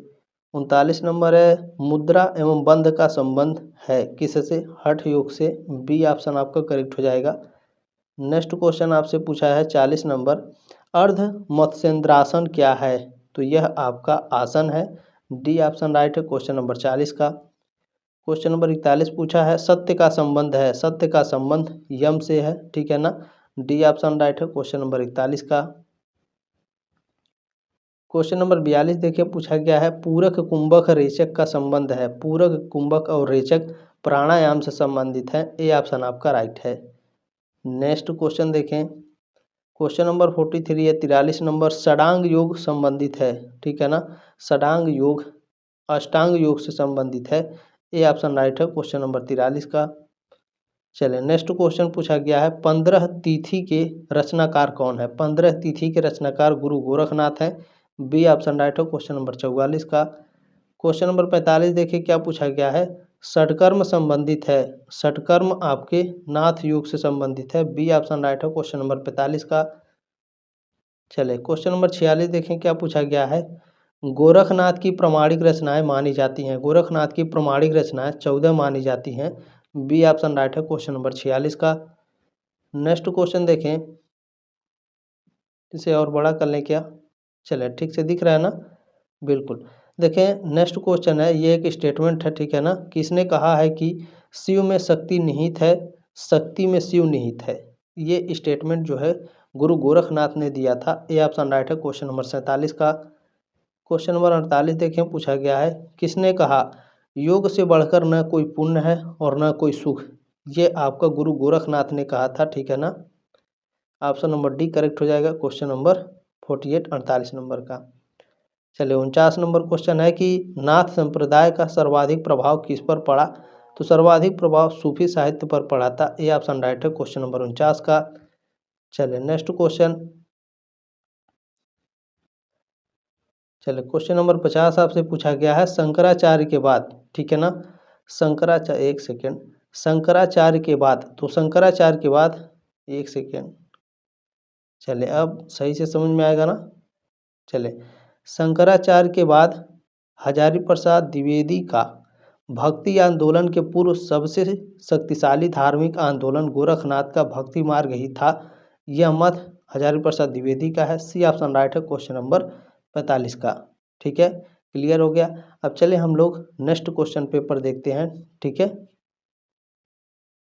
39 नंबर है मुद्रा एवं बंध का संबंध है किससे? हठ योग से। बी ऑप्शन आपका करेक्ट हो जाएगा। नेक्स्ट क्वेश्चन आपसे पूछा है 40 नंबर अर्ध मत्स्येंद्रासन क्या है? तो यह आपका आसन है, डी ऑप्शन राइट है क्वेश्चन नंबर 40 का। क्वेश्चन नंबर 41 पूछा है सत्य का संबंध है, सत्य का संबंध यम से है, ठीक है ना। डी ऑप्शन राइट है क्वेश्चन नंबर 41 का। क्वेश्चन नंबर 42 देखिए पूछा गया है पूरक कुंभक रेचक का संबंध है, पूरक कुंभक और रेचक प्राणायाम से संबंधित है, ए ऑप्शन आपका राइट है। नेक्स्ट क्वेश्चन देखें, क्वेश्चन नंबर 43 है 43 नंबर षडांग योग संबंधित है, ठीक है ना। षडांग योग अष्टांग योग से संबंधित है, ए ऑप्शन राइट है क्वेश्चन नंबर 43 का। चलिए नेक्स्ट क्वेश्चन पूछा गया है 15 तिथि के रचनाकार कौन है, 15 तिथि के रचनाकार गुरु गोरखनाथ हैं, बी ऑप्शन राइट है क्वेश्चन नंबर 44 का। क्वेश्चन नंबर 45 देखिए क्या पूछा गया है षटकर्म संबंधित है, षटकर्म आपके नाथ योग से संबंधित है, बी ऑप्शन राइट है क्वेश्चन नंबर 45 का। चलिए क्वेश्चन नंबर 46 देखें क्या पूछा गया है गोरखनाथ की प्रमाणिक रचनाएं मानी जाती हैं, गोरखनाथ की प्रमाणिक रचनाएं 14 मानी जाती हैं, बी ऑप्शन राइट है क्वेश्चन नंबर 46 का। नेक्स्ट क्वेश्चन देखें, इसे और बड़ा कर लें क्या, चलिए ठीक से दिख रहा है ना, बिल्कुल। देखें नेक्स्ट क्वेश्चन है, ये एक स्टेटमेंट है, ठीक है ना। किसने कहा है कि शिव में शक्ति निहित है, शक्ति में शिव निहित है, ये स्टेटमेंट जो है गुरु गोरखनाथ ने दिया था, ए ऑप्शन राइट है क्वेश्चन नंबर 47 का। क्वेश्चन नंबर 48 देखें पूछा गया है किसने कहा योग से बढ़कर न कोई पुण्य है और न कोई सुख, ये आपका गुरु गोरखनाथ ने कहा था, ठीक है ना। ऑप्शन नंबर डी करेक्ट हो जाएगा क्वेश्चन नंबर 48 48 नंबर का। चलिए 49 नंबर क्वेश्चन है कि नाथ संप्रदाय का सर्वाधिक प्रभाव किस पर पड़ा, तो सर्वाधिक प्रभाव सूफी साहित्य पर पड़ा था, ए ऑप्शन राइट है क्वेश्चन नंबर 49 का। चलिए नेक्स्ट क्वेश्चन, चलिए क्वेश्चन नंबर 50 आपसे पूछा गया है शंकराचार्य के बाद, ठीक है ना। शंकराचार्य, एक सेकेंड, शंकराचार्य के बाद, तो शंकराचार्य के बाद, एक सेकेंड, चलिए अब सही से समझ में आएगा ना। चलिए शंकराचार्य के बाद हजारी प्रसाद द्विवेदी का भक्ति आंदोलन के पूर्व सबसे शक्तिशाली धार्मिक आंदोलन गोरखनाथ का भक्ति मार्ग ही था, यह मत हजारी प्रसाद द्विवेदी का है, सी ऑप्शन राइट है क्वेश्चन नंबर 45 का, ठीक है। क्लियर हो गया। अब चले हम लोग नेक्स्ट क्वेश्चन पेपर देखते हैं, ठीक है।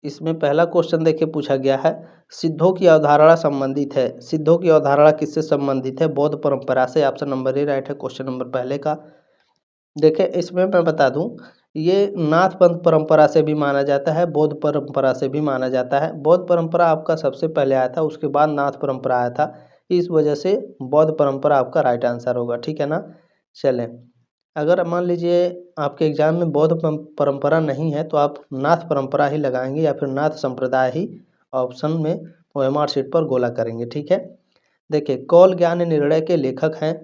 इसमें पहला क्वेश्चन देखिए पूछा गया है सिद्धों की अवधारणा संबंधित है, सिद्धों की अवधारणा किससे संबंधित है, बौद्ध परंपरा से, ऑप्शन नंबर ए राइट है क्वेश्चन नंबर पहले का। देखिए इसमें मैं बता दूं ये नाथ पंथ परंपरा से भी माना जाता है, बौद्ध परंपरा से भी माना जाता है। बौद्ध परंपरा आपका सबसे पहले आया था, उसके बाद नाथ परंपरा आया था, इस वजह से बौद्ध परंपरा आपका राइट आंसर होगा, ठीक है ना। चलें, अगर मान लीजिए आपके एग्जाम में बौद्ध परंपरा नहीं है तो आप नाथ परंपरा ही लगाएंगे या फिर नाथ संप्रदाय ही ऑप्शन में OMR शीट पर गोला करेंगे, ठीक है। देखिए कौल ज्ञान निर्णय के लेखक हैं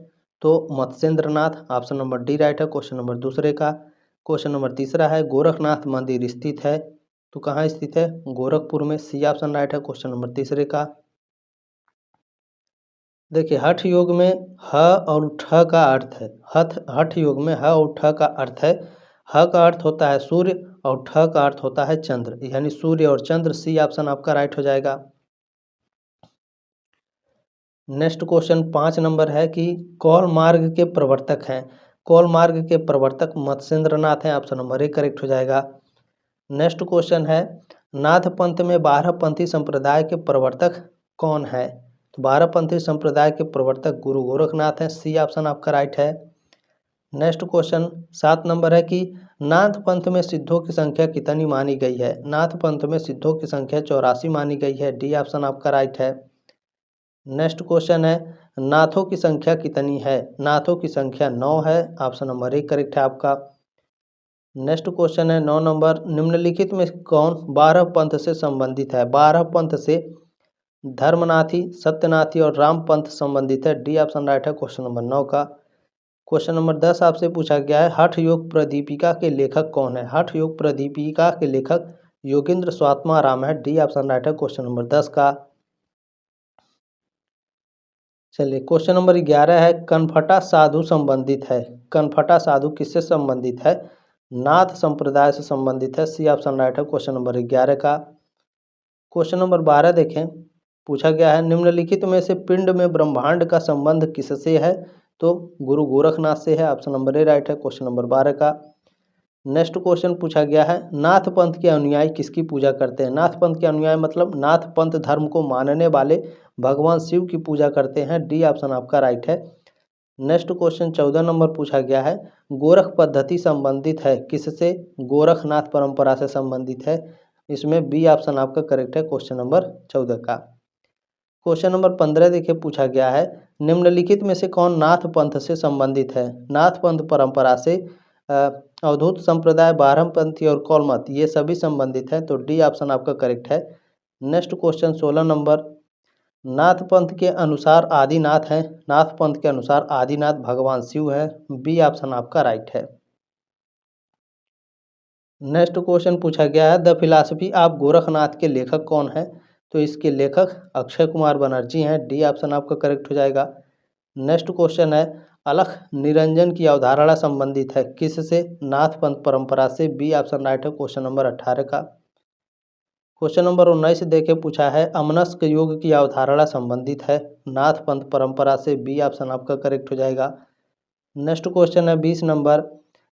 तो मत्स्येंद्र नाथ, ऑप्शन नंबर डी राइट है क्वेश्चन नंबर दूसरे का। क्वेश्चन नंबर तीसरा है गोरखनाथ मंदिर स्थित है, तो कहाँ स्थित है, गोरखपुर में, सी ऑप्शन राइट है क्वेश्चन नंबर तीसरे का। देखिए हठ योग में ह और ठ का अर्थ है, हठ योग में ह और ठ का अर्थ है, ह का अर्थ होता है सूर्य और ठ का अर्थ होता है चंद्र, यानी सूर्य और चंद्र, सी ऑप्शन आपका राइट हो जाएगा। नेक्स्ट क्वेश्चन 5 नंबर है कि कौल मार्ग के प्रवर्तक हैं, कौल मार्ग के प्रवर्तक मत्स्येंद्र नाथ हैं, ऑप्शन नंबर ए करेक्ट हो जाएगा। नेक्स्ट क्वेश्चन है नाथ पंथ में 12 पंथी संप्रदाय के प्रवर्तक कौन है, तो 12 पंथी संप्रदाय के प्रवर्तक गुरु गोरखनाथ हैं, सी ऑप्शन आपका राइट है। नेक्स्ट क्वेश्चन 7 नंबर है कि नाथ पंथ में सिद्धों की संख्या कितनी मानी गई है, नाथ पंथ में सिद्धों की संख्या 84 मानी गई है, डी ऑप्शन आपका राइट है। नेक्स्ट क्वेश्चन है नाथों की संख्या कितनी है, नाथों की संख्या 9 है, ऑप्शन नंबर ए करेक्ट है आपका। नेक्स्ट क्वेश्चन है 9 नंबर निम्नलिखित में कौन 12 पंथ से संबंधित है, 12 पंथ से धर्मनाथी, सत्यनाथी और राम पंथ संबंधित है, डी ऑप्शन राइट है क्वेश्चन नंबर 9 का। क्वेश्चन नंबर 10 आपसे पूछा गया है हठ योग प्रदीपिका के लेखक कौन है, हठ योग प्रदीपिका के लेखक योगेंद्र स्वात्माराम है, डी ऑप्शन राइट है क्वेश्चन नंबर 10 का। चलिए क्वेश्चन नंबर 11 है कनफटा साधु संबंधित है, कनफटा साधु किससे संबंधित है, नाथ संप्रदाय से संबंधित है, सी ऑप्शन राइट है क्वेश्चन नंबर 11 का। क्वेश्चन नंबर 12 देखें पूछा गया है निम्नलिखित में से पिंड में ब्रह्मांड का संबंध किससे है, तो गुरु गोरखनाथ से है, ऑप्शन नंबर ए राइट है क्वेश्चन नंबर 12 का। नेक्स्ट क्वेश्चन पूछा गया है, नाथ पंथ के अनुयायी किसकी पूजा करते हैं? नाथ पंथ के अनुयायी मतलब नाथ पंथ धर्म को मानने वाले भगवान शिव की पूजा करते हैं, डी ऑप्शन आपका राइट है। नेक्स्ट क्वेश्चन 14 नंबर पूछा गया है, गोरख पद्धति संबंधित है किससे? गोरखनाथ परंपरा से संबंधित है, इसमें बी ऑप्शन आपका करेक्ट है क्वेश्चन नंबर 14 का। क्वेश्चन नंबर 15 देखिए पूछा गया है, निम्नलिखित में से कौन नाथ पंथ से संबंधित है? नाथ पंथ परंपरा से अवधूत संप्रदाय, बारहमपंथी और कौलमत ये सभी संबंधित है, तो डी ऑप्शन आपका करेक्ट है। नेक्स्ट क्वेश्चन 16 नंबर, नाथ पंथ के अनुसार आदिनाथ है, नाथ पंथ के अनुसार आदिनाथ भगवान शिव है, बी ऑप्शन आपका राइट है। नेक्स्ट क्वेश्चन पूछा गया है, द फिलॉसफी ऑफ गोरखनाथ के लेखक कौन है? तो इसके लेखक अक्षय कुमार बनर्जी हैं, डी ऑप्शन आपका करेक्ट हो जाएगा। नेक्स्ट क्वेश्चन है, अलख निरंजन की अवधारणा संबंधित है किससे? नाथ पंथ परंपरा से, बी ऑप्शन राइट है क्वेश्चन नंबर 18 का। क्वेश्चन नंबर 19 देखे पूछा है, अमनस्क योग की अवधारणा संबंधित है नाथ पंथ परंपरा से, बी ऑप्शन आपका करेक्ट हो जाएगा। नेक्स्ट क्वेश्चन है 20 नंबर,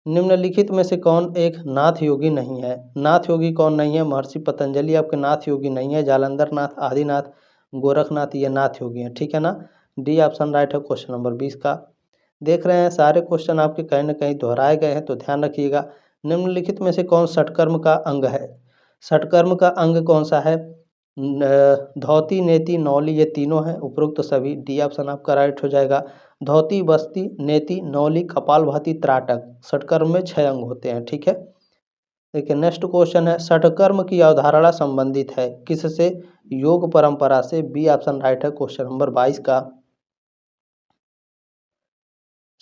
निम्नलिखित में से कौन एक नाथ योगी नहीं है? नाथ योगी कौन नहीं है? महर्षि पतंजलि आपके नाथ योगी नहीं है, जालंधर नाथ, आदिनाथ, गोरखनाथ ये नाथ योगी हैं, ठीक है ना। डी ऑप्शन राइट है क्वेश्चन नंबर 20 का। देख रहे हैं सारे क्वेश्चन आपके कहीं ना कहीं दोहराए गए हैं, तो ध्यान रखिएगा। निम्नलिखित में से कौन षटकर्म का अंग है? षटकर्म का अंग कौन सा है? धौती, नेति, नौली ये तीनों हैं, उपरोक्त सभी, डी ऑप्शन आपका राइट हो जाएगा। धौती, बस्ती, नेति, नौली, कपालभाति, त्राटक, षटकर्म में 6 अंग होते हैं, ठीक है। देखिए नेक्स्ट क्वेश्चन है, षटकर्म की अवधारणा संबंधित है किससे? योग परंपरा से, बी ऑप्शन राइट है क्वेश्चन नंबर 22 का।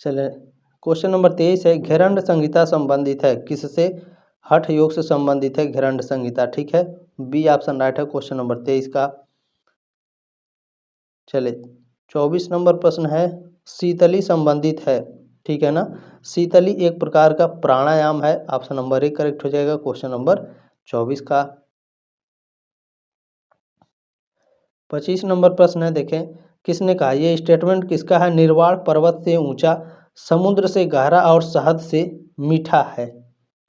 चले क्वेश्चन नंबर 23 है, घेरंड संहिता संबंधित है किससे? हठ योग से संबंधित है घेरंड संहिता, ठीक है, बी ऑप्शन राइट है क्वेश्चन नंबर 23 का। चले 24 नंबर प्रश्न है, शीतली संबंधित है, ठीक है ना। शीतली एक प्रकार का प्राणायाम है, ऑप्शन नंबर ए करेक्ट हो जाएगा क्वेश्चन नंबर 24 का। 25 नंबर प्रश्न है, देखें किसने कहा, ये स्टेटमेंट किसका है? निर्वाण पर्वत से ऊंचा, समुद्र से गहरा और शहद से मीठा है,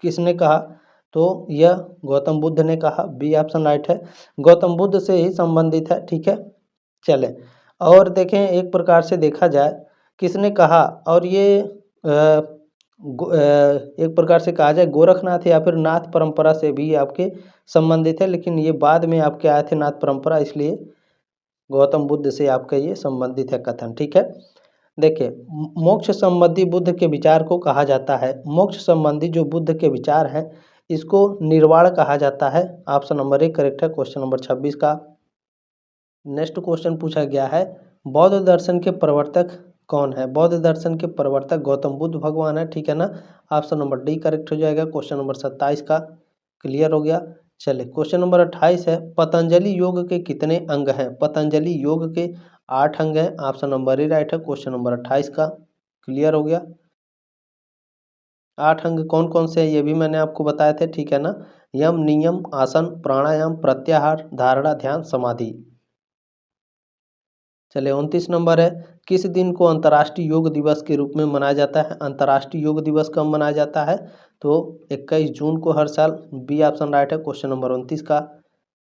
किसने कहा? तो यह गौतम बुद्ध ने कहा, बी ऑप्शन राइट है, गौतम बुद्ध से ही संबंधित है, ठीक है। चलें और देखें एक प्रकार से देखा जाए किसने कहा, और ये एक प्रकार से कहा जाए गोरखनाथ या फिर नाथ परंपरा से भी आपके संबंधित है, लेकिन ये बाद में आपके आए थे नाथ परंपरा, इसलिए गौतम बुद्ध से आपका ये संबंधित है कथन, ठीक है। देखिए मोक्ष संबंधी बुद्ध के विचार को कहा जाता है, मोक्ष संबंधी जो बुद्ध के विचार हैं इसको निर्वाण कहा जाता है, ऑप्शन नंबर ए करेक्ट है क्वेश्चन नंबर 26 का। नेक्स्ट क्वेश्चन पूछा गया है, बौद्ध दर्शन के प्रवर्तक कौन है? बौद्ध दर्शन के प्रवर्तक गौतम बुद्ध भगवान है, ठीक है ना, ऑप्शन नंबर डी करेक्ट हो जाएगा क्वेश्चन नंबर 27 का। क्लियर हो गया। चलिए क्वेश्चन नंबर 28 है, पतंजलि योग के कितने अंग हैं? पतंजलि योग के 8 अंग हैं, ऑप्शन नंबर ए राइट है क्वेश्चन नंबर 28 का। क्लियर हो गया। 8 अंग कौन कौन से हैं ये भी मैंने आपको बताए थे, ठीक है ना। यम, नियम, आसन, प्राणायाम, प्रत्याहार, धारणा, ध्यान, समाधि। चलिए 29 नंबर है, किस दिन को अंतर्राष्ट्रीय योग दिवस के रूप में मनाया जाता है? अंतर्राष्ट्रीय योग दिवस कब मनाया जाता है? तो 21 जून को हर साल, बी ऑप्शन राइट है क्वेश्चन नंबर 29 का।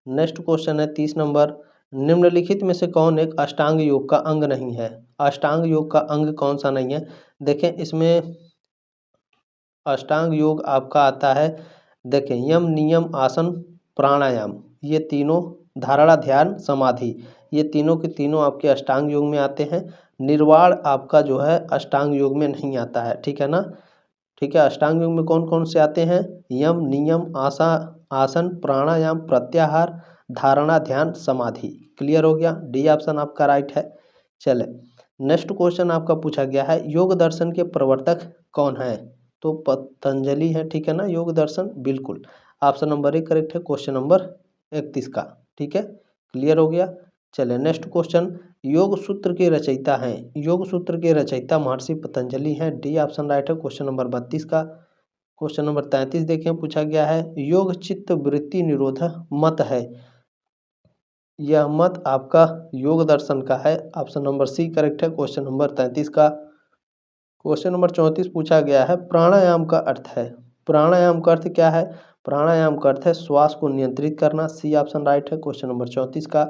नेक्स्ट क्वेश्चन है 30 नंबर, निम्नलिखित में से कौन एक अष्टांग योग का अंग नहीं है? अष्टांग योग का अंग कौन सा नहीं है? देखें इसमें अष्टांग योग आपका आता है, देखें यम, नियम, आसन, प्राणायाम ये तीनों, धारणा, ध्यान, समाधि ये तीनों के तीनों आपके अष्टांग योग में आते हैं। निर्वाण आपका जो है अष्टांग योग में नहीं आता है, ठीक है ना। ठीक है, अष्टांग योग में कौन कौन से आते हैं? यम, नियम, आसन, प्राणायाम, प्रत्याहार, धारणा, ध्यान, समाधि। क्लियर हो गया, डी ऑप्शन आपका राइट है। चले नेक्स्ट क्वेश्चन आपका पूछा गया है, योग दर्शन के प्रवर्तक कौन है? तो पतंजलि है, ठीक है ना, योग दर्शन बिल्कुल, ऑप्शन नंबर ए करेक्ट है क्वेश्चन नंबर 31 का, ठीक है। क्लियर हो गया। चलिए नेक्स्ट क्वेश्चन, योग सूत्र के रचयिता हैं? योग सूत्र के रचयिता महर्षि पतंजलि हैं, डी ऑप्शन राइट है क्वेश्चन नंबर 32 का। क्वेश्चन नंबर 33 देखें पूछा गया है, योग चित्त वृत्ति निरोधक मत है, यह मत आपका योग दर्शन का है, ऑप्शन नंबर सी करेक्ट है क्वेश्चन नंबर 33 का। क्वेश्चन नंबर 34 पूछा गया है, प्राणायाम का अर्थ है। प्राणायाम का अर्थ क्या है? प्राणायाम का अर्थ है श्वास को नियंत्रित करना। सी ऑप्शन राइट है क्वेश्चन नंबर 34 का।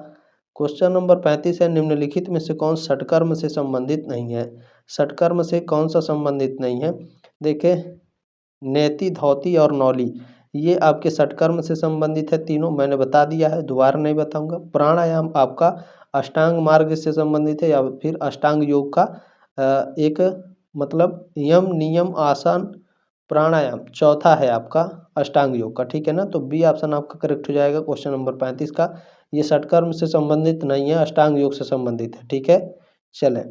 क्वेश्चन नंबर 35 है, निम्नलिखित में से कौन षटकर्म से संबंधित नहीं है? षटकर्म से कौन सा संबंधित नहीं है? देखिए, नेति, धौती और नौली, ये आपके षटकर्म से संबंधित है तीनों, मैंने बता दिया है, दोबारा नहीं बताऊंगा। प्राणायाम आपका अष्टांग मार्ग से संबंधित है या फिर अष्टांग योग का एक मतलब यम, नियम, आसन, प्राणायाम चौथा है आपका अष्टांग योग का, ठीक है ना। तो बी ऑप्शन आपका करेक्ट हो जाएगा क्वेश्चन नंबर 35 का। ये षटकर्म से संबंधित नहीं है, अष्टांग योग से संबंधित है, ठीक है। चले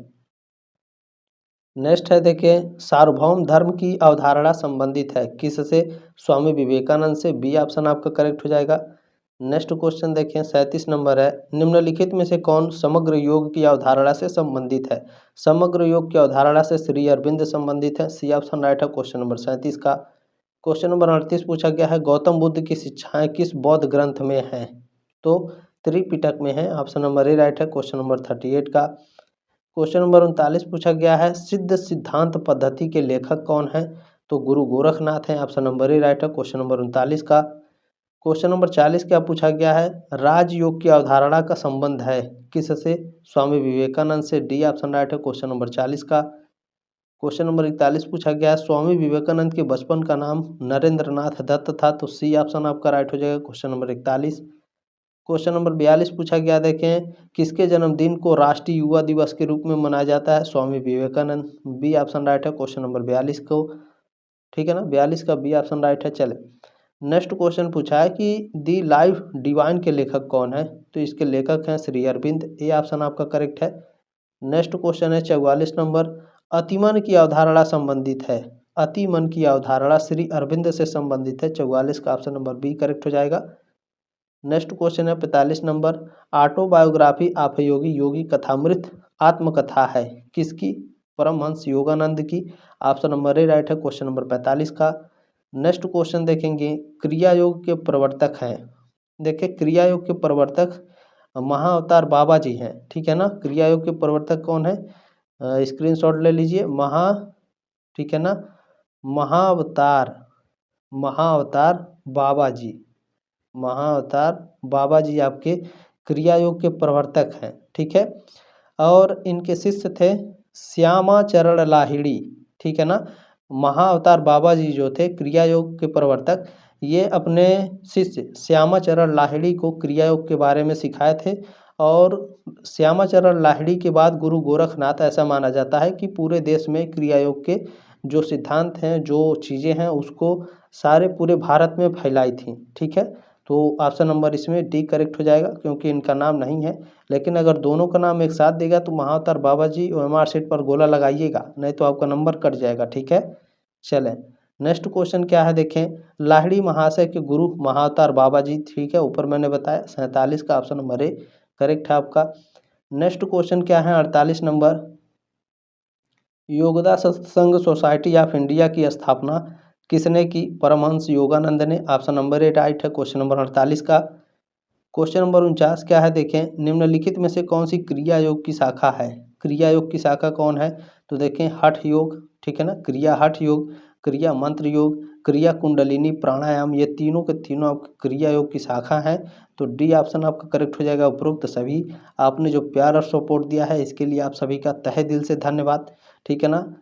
नेक्स्ट है, देखिए, सार्वभौम धर्म की अवधारणा संबंधित है किससे? स्वामी विवेकानंद से। बी ऑप्शन आपका करेक्ट हो जाएगा। नेक्स्ट क्वेश्चन देखिए 37 नंबर है, निम्नलिखित में से कौन समग्र योग की अवधारणा से संबंधित है? समग्र योग की अवधारणा से श्री अरविंद संबंधित है। सी ऑप्शन राइट है क्वेश्चन नंबर 37 का। क्वेश्चन नंबर 38 पूछा गया है, गौतम बुद्ध की शिक्षाएं किस बौद्ध ग्रंथ में हैं? तो त्रिपिटक में है। ऑप्शन नंबर ए राइट है क्वेश्चन नंबर 38 का। क्वेश्चन नंबर 39 पूछा गया है, सिद्ध सिद्धांत पद्धति के लेखक कौन है? तो गुरु गोरखनाथ हैं। ऑप्शन नंबर ए राइट है क्वेश्चन नंबर 39 का। क्वेश्चन नंबर 40 क्या पूछा गया है, राजयोग की अवधारणा का संबंध है किससे? स्वामी विवेकानंद से। डी ऑप्शन राइट है क्वेश्चन नंबर 40 का। क्वेश्चन नंबर 41 पूछा गया है, स्वामी विवेकानंद के बचपन का नाम नरेंद्रनाथ दत्त था। तो सी ऑप्शन आपका राइट हो जाएगा क्वेश्चन नंबर 41। क्वेश्चन नंबर 42 पूछा गया, देखें, किसके जन्मदिन को राष्ट्रीय युवा दिवस के रूप में मनाया जाता है? Swami Vivekananda. B option right है क्वेश्चन नंबर 42 को, ठीक है ना, 42 का बी ऑप्शन राइट है। चले नेक्स्ट क्वेश्चन पूछा है कि दी लाइफ डिवाइन के लेखक कौन है? तो इसके लेखक हैं श्री अरविंद। ए ऑप्शन आपका करेक्ट है। नेक्स्ट क्वेश्चन है 44 नंबर, अतिमन की अवधारणा संबंधित है। अतिमन की अवधारणा श्री अरविंद से संबंधित है। 44 का ऑप्शन नंबर बी करेक्ट हो जाएगा। नेक्स्ट क्वेश्चन है 45 नंबर, ऑटोबायोग्राफी ऑफ योगी, योगी कथामृत आत्मकथा है किसकी? परमहंस योगानंद की। ऑप्शन नंबर ए राइट है क्वेश्चन नंबर 45 का। नेक्स्ट क्वेश्चन देखेंगे, क्रिया योग के प्रवर्तक हैं। देखिए, क्रिया योग के प्रवर्तक महाअवतार बाबा जी हैं, ठीक है ना। क्रिया योग के प्रवर्तक कौन है? स्क्रीनशॉट ले लीजिए। ठीक है ना, महाअवतार, महाअवतार बाबा जी, महाअवतार बाबा जी आपके क्रिया योग के प्रवर्तक हैं, ठीक है। और इनके शिष्य थे श्यामाचरण लाहिड़ी, ठीक है ना। महाअवतार बाबा जी जो थे क्रिया योग के प्रवर्तक, ये अपने शिष्य श्यामाचरण लाहिड़ी को क्रिया योग के बारे में सिखाए थे। और श्यामाचरण लाहिड़ी के बाद गुरु गोरखनाथ, ऐसा माना जाता है कि पूरे देश में क्रिया योग के जो सिद्धांत हैं, जो चीज़ें हैं, उसको सारे पूरे भारत में फैलाई थी, ठीक है। तो ऑप्शन नंबर इसमें डी करेक्ट हो जाएगा, क्योंकि इनका नाम नहीं है। लेकिन अगर दोनों का नाम एक साथ देगा तो महाअवतार बाबा जी OMR शीट पर गोला लगाइएगा, नहीं तो आपका नंबर कट जाएगा, ठीक है। चलें नेक्स्ट क्वेश्चन क्या है, देखें, लाहिड़ी महाशय के गुरु महाअवतार बाबा जी, ठीक है, ऊपर मैंने बताया। 47 का ऑप्शन नंबर ए करेक्ट है आपका। नेक्स्ट क्वेश्चन क्या है 48 नंबर, योगदा सत्संग सोसाइटी ऑफ इंडिया की स्थापना किसने की? परमहंस योगानंद ने। ऑप्शन नंबर ए राइट है क्वेश्चन नंबर 48 का। क्वेश्चन नंबर 49 क्या है, देखें, निम्नलिखित में से कौन सी क्रिया योग की शाखा है? क्रिया योग की शाखा कौन है? तो देखें, हठ योग, ठीक है ना, क्रिया हठ योग, क्रिया मंत्र योग, क्रिया कुंडलिनी प्राणायाम, ये तीनों के तीनों आपके क्रिया योग की शाखा हैं। तो डी ऑप्शन आपका करेक्ट हो जाएगा। उपरोक्त सभी आपने जो प्यार और सपोर्ट दिया है, इसके लिए आप सभी का तहे दिल से धन्यवाद, ठीक है ना।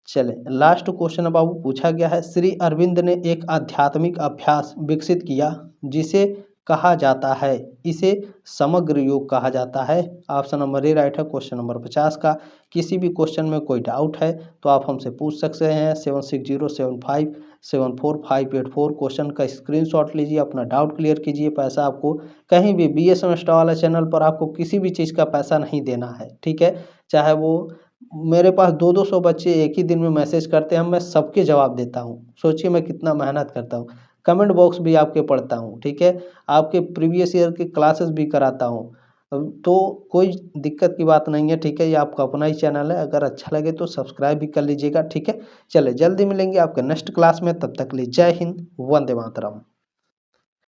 चले लास्ट क्वेश्चन बाबू पूछा गया है, श्री अरविंद ने एक आध्यात्मिक अभ्यास विकसित किया जिसे कहा जाता है, इसे समग्र योग कहा जाता है। ऑप्शन नंबर ए राइट है क्वेश्चन नंबर 50 का। किसी भी क्वेश्चन में कोई डाउट है तो आप हमसे पूछ सकते हैं। 7607574584 क्वेश्चन का स्क्रीनशॉट लीजिए, अपना डाउट क्लियर कीजिए। पैसा आपको कहीं भी BS सेमेस्टर वाला चैनल पर आपको किसी भी चीज़ का पैसा नहीं देना है, ठीक है। चाहे वो मेरे पास 200 बच्चे एक ही दिन में मैसेज करते हैं, मैं सबके जवाब देता हूँ। सोचिए मैं कितना मेहनत करता हूँ। कमेंट बॉक्स भी आपके पढ़ता हूँ, ठीक है। आपके प्रीवियस ईयर के क्लासेस भी कराता हूँ। तो कोई दिक्कत की बात नहीं है, ठीक है। ये आपका अपना ही चैनल है, अगर अच्छा लगे तो सब्सक्राइब भी कर लीजिएगा, ठीक है। चले जल्दी मिलेंगे आपके नेक्स्ट क्लास में, तब तक के लिए जय हिंद, वंदे मातरम।